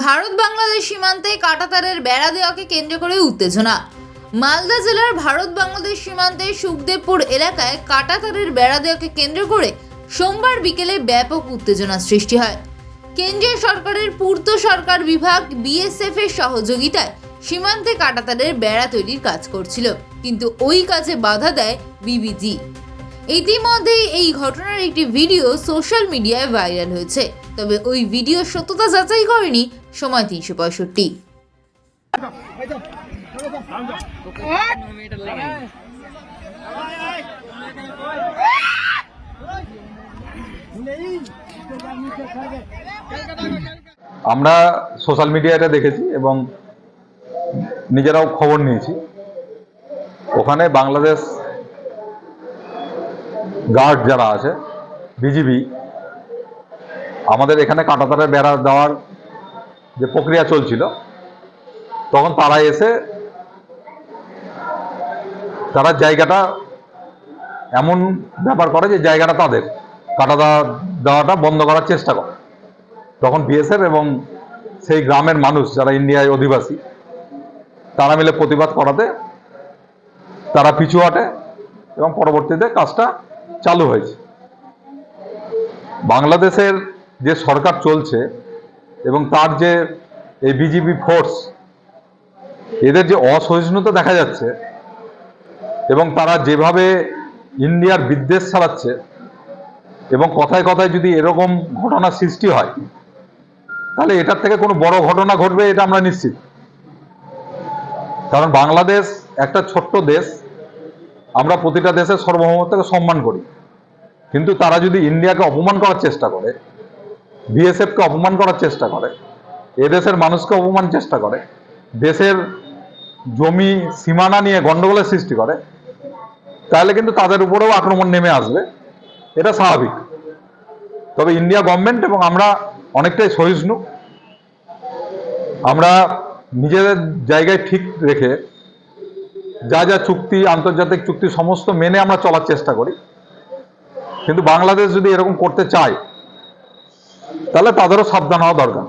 ভারত বাংলাদেশ সীমান্তে কাঁটাতারের বেড়া দেওয়াকে কেন্দ্র করে উত্তেজনা। মালদা জেলার ভারত বাংলাদেশ সীমান্তে সুখদেবপুর এলাকায় কাঁটাতারের বেড়া দেওয়াকে কেন্দ্র করে সোমবার বিকেলে ব্যাপক উত্তেজনা সৃষ্টি হয়। কেন্দ্রীয় সরকারের পূর্ত সরকার বিভাগ বিএসএফ এর সহযোগিতায় সীমান্তে কাঁটাতারের বেড়া তৈরির কাজ করছিল, কিন্তু ওই কাজে বাধা দেয় বিবিজি। ইতিমধ্যেই এই ঘটনার একটি ভিডিও সোশ্যাল মিডিয়ায় ভাইরাল হয়েছে, তবে ওই ভিডিওর সত্যতা যাচাই করেনি সময় 365। আমরা সোশ্যাল মিডিয়াতে দেখেছি এবং নিজেরাও খবর নিয়েছি। ওখানে বাংলাদেশ গার্ড যারা আছে, বিজিবি, আমাদের এখানে কাঁটাতারের বেড়া দেওয়ার যে প্রক্রিয়া চলছিল, তখন তারা এসে তারা জায়গাটা এমন ব্যাপার করে যে জায়গাটা তাদের কাটা দেওয়াটা বন্ধ করার চেষ্টা করে। তখন বিএসএফ এবং সেই গ্রামের মানুষ যারা ইন্ডিয়ায় অধিবাসী, তারা মিলে প্রতিবাদ করাতে তারা পিছু হটে এবং পরবর্তীতে কাজটা চালু হয়েছে। বাংলাদেশের যে সরকার চলছে এবং তার যে এই বিজিবি ফোর্স, এদের যে অসহিষ্ণুতা দেখা যাচ্ছে এবং তারা যেভাবে ইন্ডিয়ার বিদ্বেষ ছড়াচ্ছে, এবং কথায় কথায় যদি এরকম ঘটনা সৃষ্টি হয় তাহলে এটার থেকে কোনো বড় ঘটনা ঘটবে এটা আমরা নিশ্চিত। কারণ বাংলাদেশ একটা ছোট্ট দেশ, আমরা প্রতিটা দেশের সার্বভৌমত্বকে সম্মান করি, কিন্তু তারা যদি ইন্ডিয়াকে অপমান করার চেষ্টা করে, বিএসএফকে অপমান করার চেষ্টা করে, এদেশের মানুষকে অপমান চেষ্টা করে, দেশের জমি সীমানা নিয়ে গন্ডগোলের সৃষ্টি করে, তাহলে কিন্তু তাদের উপরেও আক্রমণ নেমে আসবে, এটা স্বাভাবিক। তবে ইন্ডিয়া গভর্নমেন্ট এবং আমরা অনেকটাই সহিষ্ণু। আমরা নিজেদের জায়গায় ঠিক রেখে যা যা চুক্তি, আন্তর্জাতিক চুক্তি সমস্ত মেনে আমরা চলার চেষ্টা করি, কিন্তু বাংলাদেশ যদি এরকম করতে চায় তাহলে তাদেরও সাবধান হওয়া দরকার।